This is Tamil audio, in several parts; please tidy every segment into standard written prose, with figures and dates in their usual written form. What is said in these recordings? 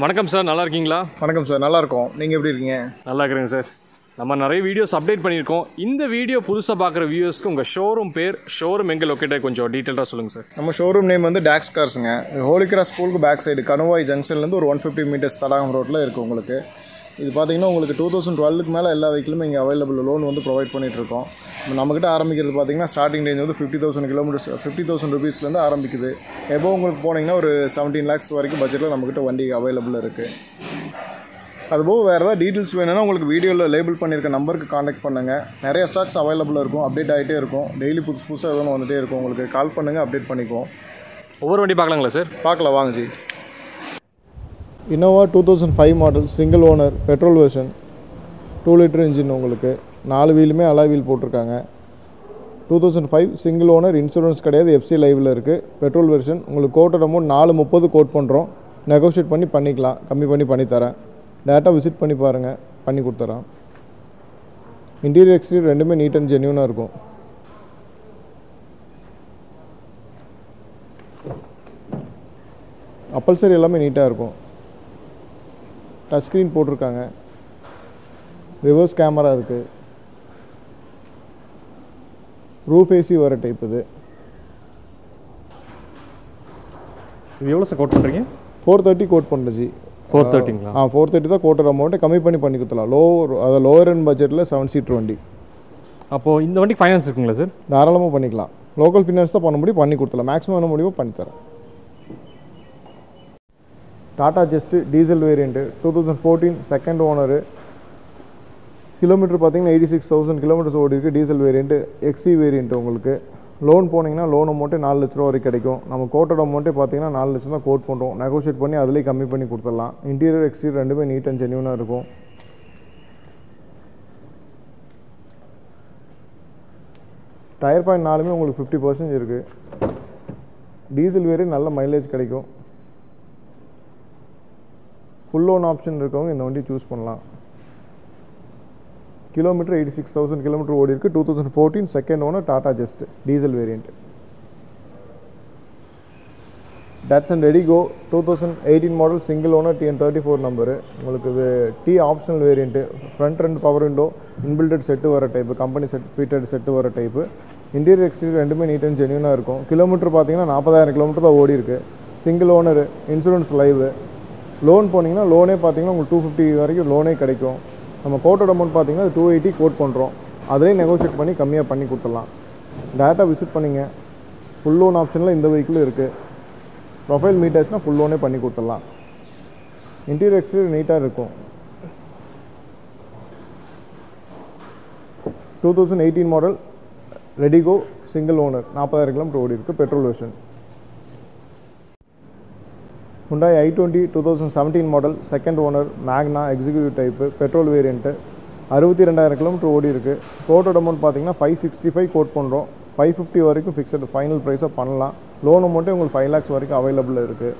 வணக்கம் சார், நல்லா இருக்கீங்களா? வணக்கம் சார், நல்லா இருக்கோம். நீங்கள் எப்படி இருக்கீங்க? நல்லா இருக்கிறேங்க சார். நம்ம நிறைய வீடியோஸ் அப்டேட் பண்ணியிருக்கோம். இந்த வீடியோ புதுசாக பார்க்குற வியூவர்ஸ்க்கு உங்கள் ஷோரூம் பேர், ஷோரூம் எங்கே லொக்கேட்டட் கொஞ்சம் டீட்டெயிலாக சொல்லுங்கள் சார். நம்ம ஷோரூம் நேம் வந்து டாக்ஸ் கார்ஸுங்க. ஹோலி கிராஸ் ஸ்கூலுக்கு பேக் சைடு கணுவாய் ஜங்ஷன்லேருந்து ஒரு 150 மீட்டர்ஸ் தடாகம் ரோட்டில் இருக்குது உங்களுக்கு. இது பார்த்தீங்கன்னா உங்களுக்கு 2012க்கு மேலே எல்லா வெஹிக்கிளுமே இங்கே அவைலபிள் லோன் வந்து ப்ரொவைட் பண்ணிகிட்ருக்கோம். நம்மக்கிட்ட ஆரம்பிக்கிறது பார்த்தீங்கன்னா ஸ்டார்டிங் ரேஞ்ச் வந்து 50,000 கிலோமீட்டர்ஸ் 50,000 ருபீஸ்லேருந்து ஆரம்பிக்குது. எப்போ உங்களுக்கு போனீங்கன்னா ஒரு 17 lakhs வரைக்கும் பட்ஜெட்டில் நம்மக்கிட்ட வண்டி அவைலபிள் இருக்குது. அதுபோக வேறு ஏதாவது டீட்டெயில்ஸ் வேணும்னா உங்களுக்கு வீடியோவில் லேபிள் பண்ணியிருக்க நம்பருக்கு காண்டாக்ட் பண்ணுங்கள். நிறைய ஸ்டாக்ஸ் அவைலபிளாக இருக்கும், அப்டேட் ஆகிட்டே இருக்கும். டெய்லி புதுசாக எதுவும் வந்துகிட்டே இருக்கும். உங்களுக்கு கால் பண்ணுங்கள், அப்டேட் பண்ணிக்குவோம். ஒவ்வொரு வண்டி பார்க்கலாங்களா சார்? பார்க்கலாம் வாங்க G. Innova 2005 model single owner petrol version 2 litre engine உங்களுக்கு 4 வீலுமே அலாய் வீல் போட்டிருக்காங்க. 2005 சிங்கிள் ஓனர், இன்சூரன்ஸ் கிடையாது, எஃப்சி லைவில் இருக்குது. பெட்ரோல் வெர்ஷன் உங்களுக்கு கோட்டட் அமௌண்ட் 430 கோட் பண்ணுறோம். நெகோஷியேட் பண்ணிக்கலாம், கம்மி பண்ணித்தரேன். டேட்டா விசிட் பண்ணி பாருங்கள், பண்ணி கொடுத்துறேன். இன்டீரியர் எக்ஸ்டீரியர் ரெண்டுமே நீட் அண்ட் ஜென்யூனாக இருக்கும். அப்பல்சரி எல்லாமே நீட்டாக இருக்கும். டச் ஸ்க்ரீன் போட்டிருக்காங்க, ரிவர்ஸ் கேமரா இருக்குது, ரூஃப் ஏசி வர டைப். இது எவ்வளோ சார் கோட் பண்ணுறீங்க? 430 கோட் பண்ணுறது ஜி. 430ங்களா? 430 தான் கோட்டர் அமௌண்ட்டு. கம்மி பண்ணி கொடுத்துலாம். லோவர் எண்ட் பட்ஜெட்டில் 7 சீட்டர் வண்டி. அப்போது இந்த வண்டிக்கு ஃபைனான்ஸ் இருக்குங்களா சார்? தாராளமாக பண்ணிக்கலாம். லோக்கல் ஃபினான்ஸ் தான் பண்ண முடியும், பண்ணி கொடுத்துலாம். மேக்ஸிமம் என்ன முடியுமோ பண்ணித்தரேன். Tata just diesel variant 2014 second owner. Kilometre பார்த்தீங்கன்னா 86,000 கிலோமீட்டர்ஸ் ஓடி இருக்குது. Diesel variant, XE variant. உங்களுக்கு லோன் போனீங்கன்னா லோன் அமௌண்ட்டு 4 லட்ச ரூபா வரைக்கும் கிடைக்கும். நம்ம கோட்டட் அமௌண்ட்டே பார்த்தீங்கன்னா 4 லட்சம் தான் கோட் பண்ணுறோம். நெகோஷியேட் பண்ணி அதிலேயே கம்மி பண்ணி கொடுத்துடலாம். இன்டீரியர் எக்ஸ்டீரியர் ரெண்டுமே நீட் அண்ட் ஜென்யூனாக இருக்கும். டயர் பாயிண்ட் 4மே உங்களுக்கு 50% இருக்குது. டீசல் வேரியண்ட் நல்ல மைலேஜ் கிடைக்கும். ஃபுல் லோன் ஆப்ஷன் இருக்கவங்க இந்த வண்டி சூஸ் பண்ணலாம். கிலோமீட்டர் 86,000 கிலோமீட்டர் ஓடி இருக்குது. 2014 second owner Tata Zest diesel variant. Datsun Redigo 2018 model single owner TN34 number. உங்களுக்கு இது optional variant. Front 2 power window, inbuilted set வர type, company set fitted set வர டைப்பு. இன்டீரியர் எக்ஸ்டீரியர் ரெண்டுமே நீட் அண்ட் ஜென்யூனாக இருக்கும். கிலோமீட்டர் பார்த்தீங்கன்னா 40,000 கிலோமீட்டர் தான் ஓடி இருக்குது. Single owner, insurance live. Loan போனீங்கன்னா லோனே பார்த்தீங்கன்னா உங்களுக்கு 250 வரைக்கும் லோனே கிடைக்கும். நம்ம கோட்டட் அமௌண்ட் பார்த்தீங்கன்னா 280 கோட் பண்ணுறோம். அதிலே நெகோஷியேட் பண்ணி கம்மியாக பண்ணி கொடுத்துடலாம். டேட்டா விசிட் பண்ணிங்க. ஃபுல் லோன் ஆப்ஷனில் இந்த வெஹிக்கிளும் இருக்குது. ப்ரொஃபைல் மீட்டர்ஸ்னால் ஃபுல் லோனே பண்ணி கொடுத்துடலாம். இன்டீரியர் எக்ஸ்டீரியர் நீட்டாக இருக்கும். 2018 model Redigo single owner 40,000 kilometre ஓடி இருக்குது. Petrol version. Hyundai i20 2017 model second owner Magna executive type, petrol variant. 62,000 kilometre ஓடி இருக்குது. கோட்டட் அமௌண்ட் பார்த்தீங்கன்னா 565 கோட் பண்ணுறோம். 550 வரைக்கும் ஃபிக்ஸட் ஃபைனல் ப்ரைஸாக பண்ணலாம். லோன் அமௌண்ட்டே உங்களுக்கு 5 lakhs வரைக்கும் அவைலபிள் இருக்குது.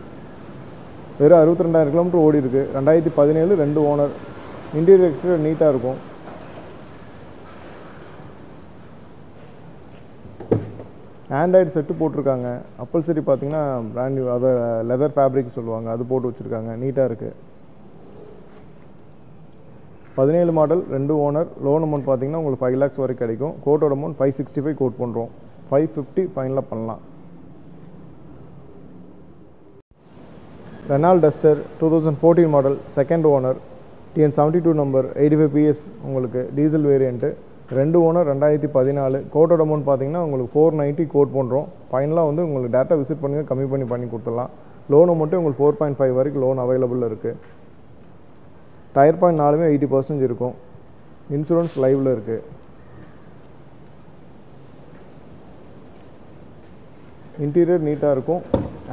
வெறும் 62,000 கிலோமீட்டர் ஓடி இருக்குது. 2017 2 ஓனர். இன்டீரியர் எக்ஸ்டீரியர் நீட்டாக இருக்கும். ஆண்ட்ராய்டு செட்டு போட்டிருக்காங்க. அப்பல்சரி பார்த்தீங்கன்னா பிராண்ட் நியூ, அதை லெதர் ஃபேப்ரிக் சொல்லுவாங்க, அது போட்டு வச்சுருக்காங்க. நீட்டாக இருக்குது. 17 மாடல் 2 ஓனர். லோன் அமௌண்ட் பார்த்தீங்கன்னா உங்களுக்கு 5 lakhs வரைக்கும் கிடைக்கும். கோட்டோட அமௌண்ட் 565 கோட் பண்ணுறோம். 550 ஃபைனலாக பண்ணலாம். Renault Duster 2014 model second owner. TN72 number, 85 PS. உங்களுக்கு diesel variant. 2 owner 2014. Quoted amount பார்த்தீங்கன்னா உங்களுக்கு 490 கோட் பண்ணுறோம். ஃபைனலாக வந்து உங்களுக்கு டேட்டா விசிட் பண்ணுங்கள், கம்மி பண்ணி கொடுத்துடலாம். லோன் அமௌண்ட்டு உங்களுக்கு 4.5 வரைக்கும் லோன் அவைலபிள் இருக்குது. டயர் பாயிண்ட் 4மே 80% இருக்கும். இன்சூரன்ஸ் லைவில் இருக்குது. இன்டீரியர் நீட்டாக இருக்கும்.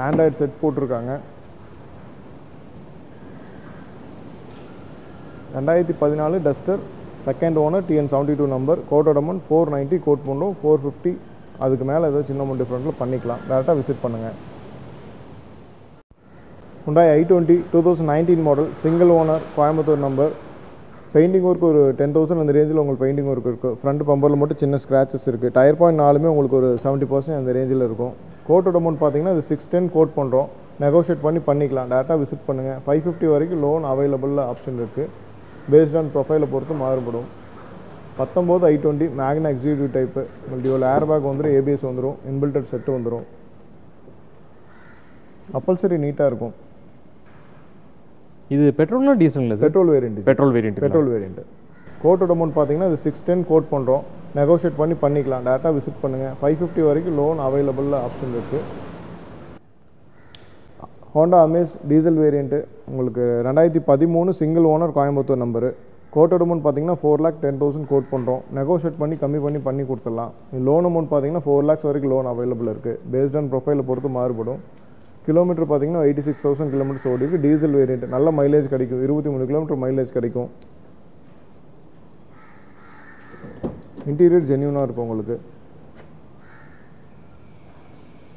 ஆண்ட்ராய்டு செட் போட்டிருக்காங்க. 2014 Duster second owner TN72 number. Quoted amount 490 quote பண்ணுறோம். 450 அதுக்கு மேலே ஏதாவது சின்ன அமௌண்ட் டிஃப்ரெண்ட்டில் பண்ணிக்கலாம். டேரெக்டாக விசிட் பண்ணுங்கள். Hyundai i20 2019 model single owner Coimbatore number. Painting work ஒரு 10,000 அந்த ரேஞ்சில் உங்களுக்கு பெயிண்டிங் ஒர்க் இருக்குது. ஃப்ரண்ட் பம்பரில் மட்டும் சின்ன ஸ்க்ராச்சஸ் இருக்குது. டயர் பாயிண்ட் 4மே உங்களுக்கு ஒரு 70% அந்த ரேஞ்சில் இருக்கும். கோட்டட் அமௌண்ட் பார்த்தீங்கன்னா இது 610 கோட் பண்ணுறோம். நெகோஷியேட் பண்ணிக்கலாம். டேரெக்டாக விசிட் பண்ணுங்கள். 550 வரைக்கும் லோன் அவைலபிளில் ஆப்ஷன் இருக்குது. பேஸ்ட் ஆன் ப்ரொஃபைலை பொறுத்து மாறுபடும். 19 i20 மேக்னா எக்ஸிக்யூட்டிவ் டைப்பு. உங்களுக்கு டியூவல் ஏர் பேக் வந்துடும், ஏபிஎஸ் வந்துடும், இன்பில்டட் செட்டு வந்துடும். அப்பல்சரி நீட்டாக இருக்கும். இது பெட்ரோல்னா டீசலுங்களா சார்? Petrol variant. Petrol variant. கோட்டோட அமௌண்ட் பார்த்தீங்கன்னா இது 610 கோட் பண்ணுறோம். நெகோஷியேட் பண்ணிக்கலாம். டேரெக்டாக விசிட் பண்ணுங்கள். 550 வரைக்கும் லோன் அவைலபிளில் ஆப்ஷன் இருக்குது. Honda Amaze diesel variant. உங்களுக்கு 2013 சிங்கிள் ஓனர், கோயம்புத்தூர் நம்பரு. கோட்டோட அமௌண்ட் பார்த்தீங்கன்னா 4,10,000 கோட் பண்ணுறோம். நெகோஷியேட் கம்மி பண்ணி கொடுத்துடலாம். லோன் அமௌண்ட் பார்த்தீங்கன்னா 4 lakhs வரைக்கும் லோன் அவைலபிள் இருக்குது. பேஸ்ட் ஆன் ப்ரொஃபைலை பொறுத்து மாறுபடும். கிலோமீட்டர் பார்த்தீங்கன்னா 86,000 கிலோமீட்டர்ஸ் ஓடி இருக்குது. Diesel variant. நல்ல மைலேஜ் கிடைக்கும். 23 கிலோமீட்டர் மைலேஜ் கிடைக்கும். இன்டீரியர் ஜென்யூனாக இருக்கும் உங்களுக்கு.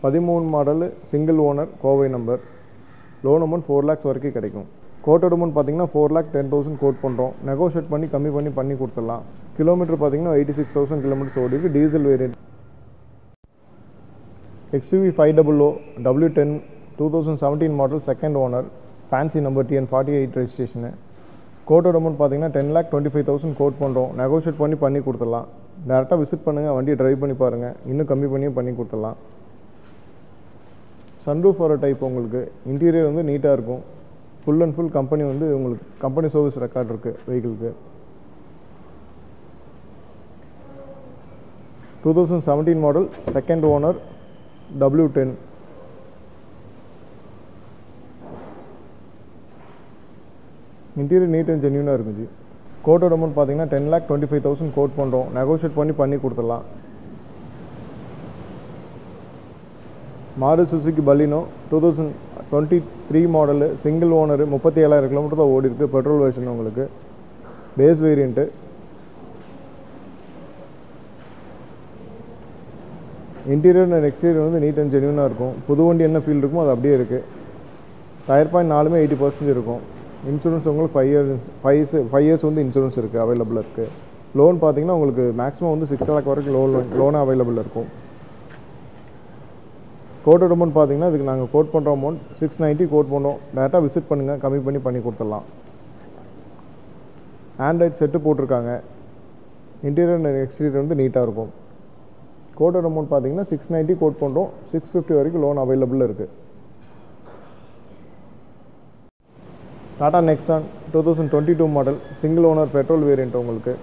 13 model single owner, Kovai number. Loan amount 4 lakhs வரைக்கும் கிடைக்கும். கோட்டோட அமௌண்ட் பார்த்தீங்கன்னா 4,10,000 கோட் பண்ணுறோம். நெகோஷியேட் கம்மி பண்ணி கொடுத்துடலாம். கிலோமீட்டர் பார்த்தீங்கன்னா 86,000 கிலோமீட்டர்ஸ் ஓடி இருக்குது. Diesel variant. XUV 500 W10 2017 model, second owner, fancy number, TN 48 registration. கோட்டோட அமௌண்ட் பார்த்தீங்கன்னா 10,25,000 கோட் பண்ணுறோம். நெகோஷியேட் பண்ணி கொடுத்துடலாம். டேரெக்டாக விசிட் பண்ணுங்கள். வண்டியை ட்ரைவ் பண்ணி பாருங்கள். இன்னும் கம்மி பண்ணி கொடுத்துடலாம். சன்ரூஃப் வர டைப் உங்களுக்கு. இன்டீரியர் வந்து நீட்டாக இருக்கும். ஃபுல் அண்ட் ஃபுல் கம்பெனி வந்து உங்களுக்கு கம்பெனி சர்வீஸ் ரெக்கார்ட் இருக்குது வெஹிக்கிளுக்கு. 2017 model, second owner, W10. Interior neat and ஜென்யூனாக இருக்கும் ஜி. கோட்டோட அமௌண்ட் பார்த்தீங்கன்னா 10,25,000 கோட் பண்ணுறோம். நெகோஷியேட் பண்ணி கொடுத்துடலாம். Maruti Suzuki Baleno 2023 model, single owner, 37,000 kilometre தான் ஓடி இருக்குது. பெட்ரோல் வெர்ஷன் உங்களுக்கு. Base variant. Interior and exterior வந்து நீட் அண்ட் ஜென்யூனாக இருக்கும். புது வண்டி என்ன ஃபீல் இருக்குமோ அது அப்படியே இருக்குது. டயர் பாயிண்ட் 4மே 80% இருக்கும். இன்சூரன்ஸ் உங்களுக்கு 5 இயர்ஸ் வந்து இன்சூரன்ஸ் இருக்குது, அவைலபிள் இருக்குது. லோன் பார்த்தீங்கன்னா உங்களுக்கு மேக்ஸிமம் வந்து 6 lakh வரைக்கும் லோன் அவைலபிள் இருக்கும். கோட்டோட அமௌண்ட் பார்த்தீங்கன்னா இதுக்கு நாங்கள் கோட் பண்ணுற அமௌண்ட் 690 கோட் பண்ணுறோம். டேரெக்டாக விசிட் பண்ணுங்கள். கம்மி பண்ணி கொடுத்துடலாம். ஆண்ட்ராய்ட் செட்டு போட்டிருக்காங்க. இன்டீரியர் அண்ட் எக்ஸ்டீரியர் வந்து நீட்டாக இருக்கும். கோட்டோட அமௌண்ட் பார்த்தீங்கன்னா 690 கோட் பண்ணுறோம். 650 வரைக்கும் லோன் அவைலபிள் இருக்குது. Tata Nexon 2022 model, single owner, petrol variant உங்களுக்கு.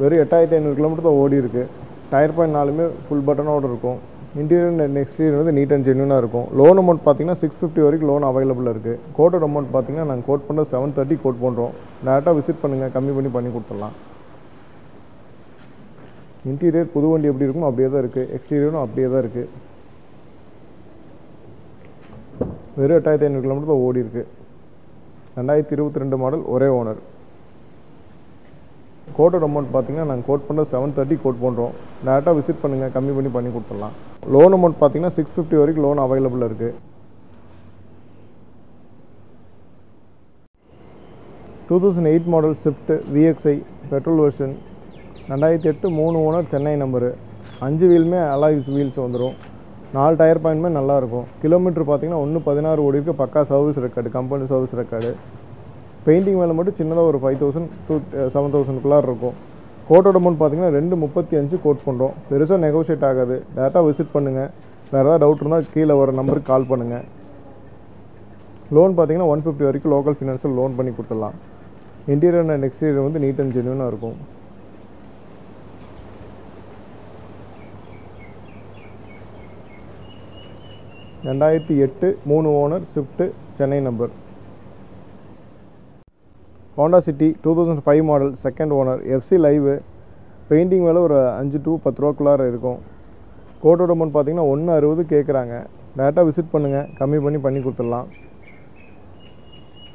வெறும் 8,500 கிலோமீட்டர் தான் ஓடி இருக்குது. டயர் பாயிண்ட் 4மே ஃபுல் பட்டனோடு இருக்கும். இன்டீரியர் அண்ட் எக்ஸ்டீரியர் வந்து நீட் அண்ட் ஜென்யூனாக இருக்கும். லோன் அமௌண்ட் பார்த்தீங்கன்னா 650 வரைக்கும் லோன் அவைலபிள் இருக்குது. கோட்டோட அமௌண்ட் பார்த்தீங்கன்னா நாங்கள் கோட் பண்ணுறது 730 கோட் பண்ணுறோம். டேரெக்டாக விசிட் பண்ணுங்கள். கம்மி பண்ணி கொடுத்துடலாம். இன்டீரியர் புது வண்டி எப்படி இருக்குமோ அப்படியே தான் இருக்குது. எக்ஸ்டீரியரும் அப்படியே தான் இருக்குது. வெறும் 8,500 கிலோமீட்டர் தான் ஓடி இருக்குது. 2022 மாடல், ஒரே ஓனர். கோட்டோட அமௌண்ட் பார்த்தீங்கன்னா நாங்கள் கோட் பண்ணுறது 730 கோட் பண்ணுறோம். டேரெக்டாக விசிட் பண்ணுங்கள். கம்மி பண்ணி கொடுத்துடலாம். லோன் அமௌண்ட் பார்த்தீங்கன்னா 650 வரைக்கும் லோன் அவைலபிள் இருக்குது. 2008 model Swift VXI petrol version, 2008 3 owner, Chennai number. 5 வீலுமே அலாய் வீல்ஸ் வந்துடும். 4 டயர் பாயிண்ட்மே நல்லாயிருக்கும். கிலோமீட்டர் பார்த்தீங்கன்னா 116 ஓடி இருக்குது. பக்கா service record, company service record. Painting வேலை மட்டும் சின்னதாக ஒரு 5,000 to 7,000 இருக்கும். கோட்டோட அமௌண்ட் பார்த்தீங்கன்னா 235 கோட் பண்ணுறோம். பெருசாக நெகோஷியேட் ஆகாது. டேரெக்டாக விசிட் பண்ணுங்கள். வேறு ஏதாவது டவுட் இருந்தால் கீழே வர நம்பருக்கு கால் பண்ணுங்கள். லோன் பார்த்தீங்கன்னா 150 வரைக்கும் லோக்கல் ஃபினான்ஸில் லோன் பண்ணி கொடுத்துடலாம். இன்டீரியர் அண்ட் எக்ஸ்டீரியர் வந்து நீட் அண்ட் ஜென்யூனாக இருக்கும். ரெண்டாயிரத்தி 3 owner, Swift, Chennai number. Honda city 2005 model, second owner, FC live. Painting வேலை ஒரு 5 to 10 ரூபாக்குள்ளார இருக்கும். கோட்டோட அமௌண்ட் பார்த்தீங்கன்னா 160 கேட்குறாங்க. டேரெக்டாக விசிட் பண்ணுங்கள். கம்மி பண்ணி கொடுத்துடலாம்.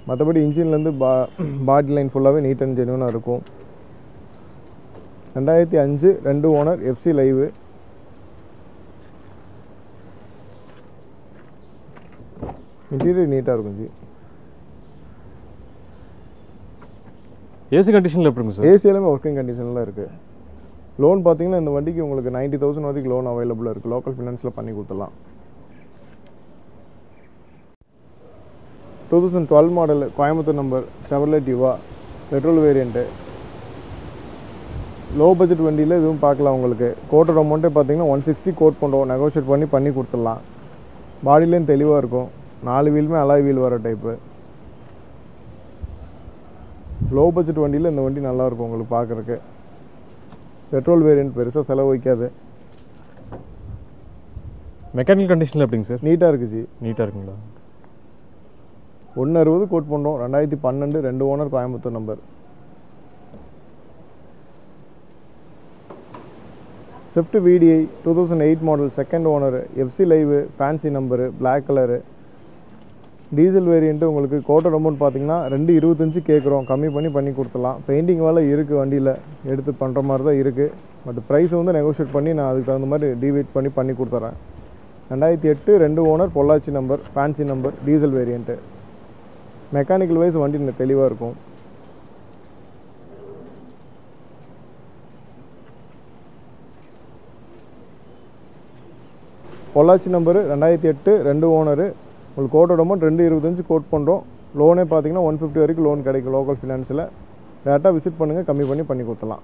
மற்றபடி இன்ஜின்லேருந்து பாடி லைன் ஃபுல்லாகவே நீட் அண்ட் ஜென்யூனாக இருக்கும். 2005 2 ஓனர், FC லைவு. இன்டீரியர் நீட்டாக இருக்கும் ஜி. ஏசி கண்டிஷனில் எப்படிங்க சார்? ஏசி எல்லாமே ஒர்க்கிங் கண்டிஷனில் இருக்குது. லோன் பார்த்தீங்கன்னா இந்த வண்டிக்கு உங்களுக்கு 90,000 வரைக்கும் லோன் அவைலபிளாக இருக்குது. லோக்கல் ஃபினான்ஸில் பண்ணி கொடுத்துடலாம். 2012 மாடல் கோயம்புத்தூர் நம்பர் செவர்லெட் யுவா பெட்ரோல் வேரியண்ட்டு. லோ பட்ஜெட் வண்டியில் இதுவும் பார்க்கலாம். உங்களுக்கு கோட்டோட அமௌண்ட்டே பார்த்தீங்கன்னா 160 கோட் பண்ணுறோம். நெகோஷியேட் பண்ணி கொடுத்துடலாம். பாடிலேயும் தெளிவாக இருக்கும். 4 வீலுமே அலாய் வீல் வர டைப்பு. லோ பட்ஜெட் வண்டியில் இந்த வண்டி நல்லாயிருக்கும் உங்களுக்கு பார்க்குறக்கு. பெட்ரோல் வேரியண்ட் பெருசாக செலவு வைக்காது. மெக்கானிக்கல் கண்டிஷனில் எப்படிங்க சார்? நீட்டாக இருக்குச்சு. நீட்டாக இருக்குங்களா? 160 கோட் பண்ணுறோம். 2012 2 owner Coimbatore number. Swift VDI 2008 model second owner FC live fancy number black colour diesel variant. உங்களுக்கு கோட்டர் அமௌண்ட் பார்த்தீங்கன்னா 225 கேட்குறோம். கம்மி பண்ணி கொடுத்துடலாம். பெயிண்டிங் வேலை இருக்குது வண்டியில், எடுத்து பண்ணுற மாதிரி தான் இருக்குது. பட் ப்ரைஸ் வந்து நெகோஷியேட் பண்ணி நான் அதுக்கு தகுந்த மாதிரி டிவைட் பண்ணி கொடுத்துட்றேன். 2008 2 owner Pollachi number fancy number diesel variant. Mechanical wise வண்டி தெளிவாக இருக்கும். Pollachi number 2008 2 owner. உங்களுக்கு கோட்டோட அமௌண்ட் 225 கோட் பண்ணுறோம். லோனே பார்த்தீங்கன்னா 150 வரைக்கும் லோன் கிடைக்கும் லோக்கல் ஃபினான்ஸில். டேரெக்டாக விசிட் பண்ணுங்கள், கம்மி பண்ணி கொடுத்துலாம்.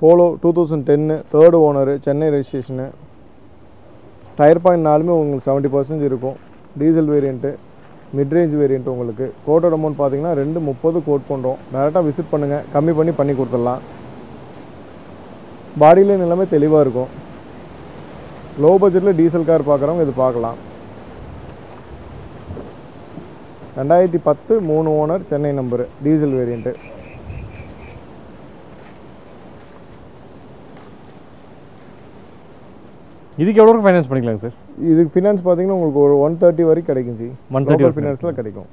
Polo 2010 3rd owner Chennai registration. Tyre point 4மே உங்களுக்கு 70% இருக்கும். Diesel variant midrange variant. உங்களுக்கு கோட்டோட அமௌண்ட் பார்த்தீங்கன்னா 230 கோட் பண்ணுறோம். டேரெக்டாக விசிட் பண்ணுங்கள், கம்மி பண்ணி கொடுத்துடலாம். பாடியிலே எல்லாமே தெளிவாக இருக்கும். லோ பட்ஜெட்டில் டீசல் கார் பார்க்குறவங்க இது பார்க்கலாம். 2010 3 owner Chennai number diesel variant. இதுக்கு எவ்வளோ ஃபைனான்ஸ் பண்ணிக்கலாங்க சார்? இதுக்கு ஃபினான்ஸ் பார்த்தீங்கன்னா உங்களுக்கு ஒரு 130 வரைக்கும் கிடைக்கும் ஜி. 130 ஃபினான்ஸில் கிடைக்கும்.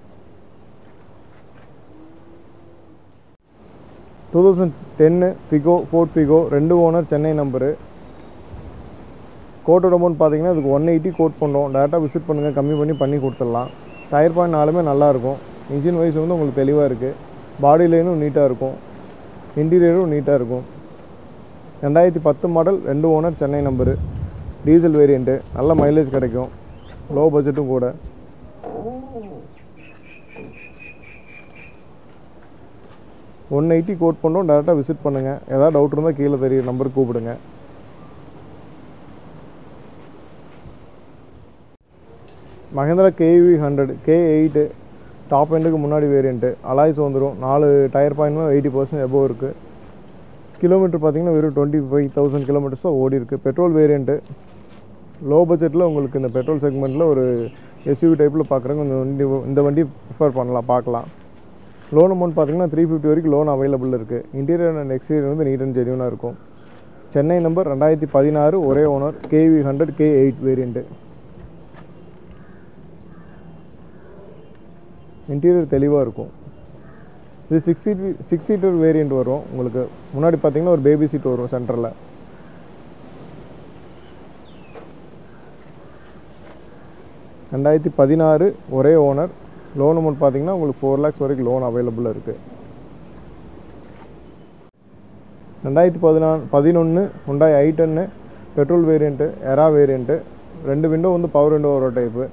2010 Figo Ford Figo 2 owner Chennai number. கோட்டோட அமௌண்ட் பார்த்தீங்கன்னா இதுக்கு 180 கோட் பண்ணுறோம். டேரெக்டாக விசிட் பண்ணுங்கள், கம்மி பண்ணி கொடுத்துடலாம். டயர் பாயிண்ட் 4மே நல்லாயிருக்கும். இன்ஜின் வைஸ் வந்து உங்களுக்கு தெளிவாக இருக்குது. பாடி லைனும் நீட்டாக இருக்கும். இன்டீரியரும் நீட்டாக இருக்கும். 2010 model 2 owner Chennai number diesel variant. நல்ல மைலேஜ் கிடைக்கும். லோ பட்ஜெட்டும் கூட. $180 கோட் பண்ணுறோம். டேரெக்டாக விசிட் பண்ணுங்கள். ஏதாவது டவுட் இருந்தால் கீழே தெரியும் நம்பருக்கு கூப்பிடுங்க. மஹேந்திரா KV 100 K8 டாப் எண்டுக்கு முன்னாடி வேரியண்ட்டு. அலாய்ஸ் வந்துடும். 4 டயர் பாயிண்ட்மே 80% எபோவ் இருக்குது. கிலோமீட்டர் பார்த்தீங்கன்னா வெறும் 25,000 கிலோமீட்டர்ஸ் தான் ஓடி இருக்குது. Petrol variant. லோ பட்ஜெட்டில் உங்களுக்கு இந்த பெட்ரோல் செக்மெண்ட்டில் ஒரு SUV டைப்பில் பார்க்குறவங்க இந்த வண்டி ப்ரிஃபர் பார்க்கலாம். லோன் அமௌண்ட் பார்த்தீங்கன்னா 350 வரைக்கும் லோன் அவைலபிள் இருக்குது. இன்டீரியர் அண்ட் எக்ஸ்டீரியர் வந்து நீட் அண்ட் ஜென்யூனாக இருக்கும். சென்னை நம்பர் 2016 ஒரே owner KV 100 K8 variant. Interior தெளிவாக இருக்கும். இது 6 சீட்டர் வேரியண்ட் வரும். உங்களுக்கு முன்னாடி பார்த்தீங்கன்னா ஒரு பேபி சீட் வரும் சென்டரில். $2016 ஒரே ஓனர். லோன் அமௌண்ட் பார்த்தீங்கன்னா உங்களுக்கு 4 lakhs வரைக்கும் லோன் அவைலபிளாக இருக்குது. 2011 Hyundai i10 petrol variant Era variant. 2 window வந்து பவர் விண்டோ வர டைப்பு.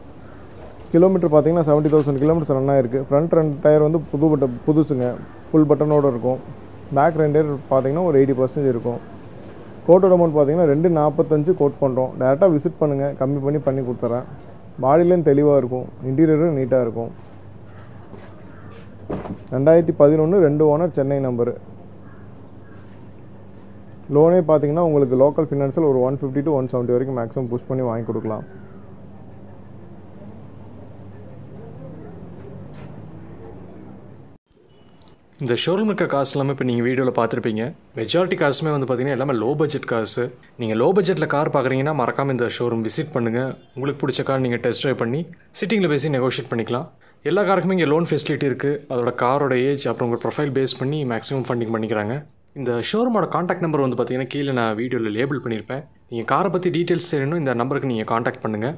கிலோமீட்டர் பார்த்தீங்கன்னா 70,000 கிலோமீட்டர்ஸ் ரன் ஆகிருக்கு. ஃப்ரண்ட் 2 டயர் வந்து புதுசுங்க, ஃபுல் பட்டனோடு இருக்கும். பேக் 2 டயர் பார்த்தீங்கன்னா ஒரு 80% இருக்கும். கோட்டோட அமௌண்ட் பார்த்தீங்கன்னா 245 கோட் பண்ணுறோம். டேரெக்டாக விசிட் பண்ணுங்கள், கம்மி பண்ணி கொடுத்துட்றேன். பாடிலையும் தெளிவாக இருக்கும். இன்டீரியரும் நீட்டாக இருக்கும். 2011 2 ஓனர் சென்னை நம்பரு. லோனே பார்த்தீங்கன்னா உங்களுக்கு லோக்கல் ஃபினான்ஸில் ஒரு 150 to 170 வரைக்கும் மேக்ஸிமம் புஷ் பண்ணி வாங்கி கொடுக்கலாம். இந்த ஷோரூம் இருக்க காசு எல்லாமே இப்போ நீங்கள் வீடியோவில் பார்த்துருப்பீங்க. மெஜாரிட்டி காசுமே வந்து பார்த்தீங்கன்னா எல்லாமே லோ பட்ஜெட் காசு. நீங்கள் லோ பட்ஜெட்டில் கார் பார்க்குறீங்கன்னா மறக்காமல் இந்த ஷோரூம் விசிட் பண்ணுங்கள். உங்களுக்கு பிடிச்ச கார் நீங்கள் டெஸ்ட் ட்ரைவ் பண்ணி சிட்டிங்கில் பேசி நெகோஷியேட் பண்ணிக்கலாம். எல்லா காருக்குமே இங்கே லோன் ஃபெசிலிட்டி இருக்குது. அதோட காரோட ஏஜ் அப்புறம் உங்கள் ப்ரொஃபைல் பேஸ் பண்ணி மேக்ஸிமம் ஃபண்டிங் பண்ணிக்கிறாங்க. இந்த ஷோரூமோட காண்டாக்ட் நம்பர் வந்து பார்த்தீங்கன்னா கீழே நான் வீடியோவில் லேபிள் பண்ணியிருப்பேன். நீங்கள் காரை பற்றி டீட்டெயில்ஸ் தெரியணும், இந்த நம்பருக்கு நீங்கள் காண்டாக்ட் பண்ணுங்கள்.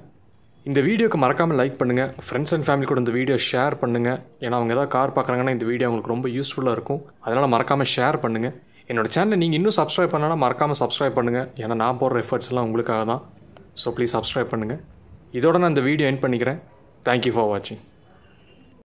இந்த வீடியோக்கு மறக்காமல் லைக் பண்ணுங்கள். ஃப்ரெண்ட்ஸ் அண்ட் ஃபேமிலி கூட இந்த வீடியோ ஷேர் பண்ணுங்கள். ஏன்னா அவங்க ஏதாவது கார் பார்க்குறாங்கன்னா இந்த வீடியோ அவங்களுக்கு ரொம்ப யூஸ்ஃபுல்லாக இருக்கும். அதனால் மறக்காமல் ஷேர் பண்ணுங்கள். என்னோட சேனலை நீங்கள் இன்னும் சப்ஸ்கிரைப் பண்ணலாம், மறக்காமல் சப்ஸ்கிரைப் பண்ணுங்கள். ஏன்னா நான் போடுற எஃபர்ட்ஸ் எல்லாம் உங்களுக்காக தான். ஸோ ப்ளீஸ் சப்ஸ்கிரைப் பண்ணுங்கள். இதோட நான் இந்த வீடியோ எண்ட் பண்ணிக்கிறேன். தேங்க்யூ ஃபார் வாட்சிங்.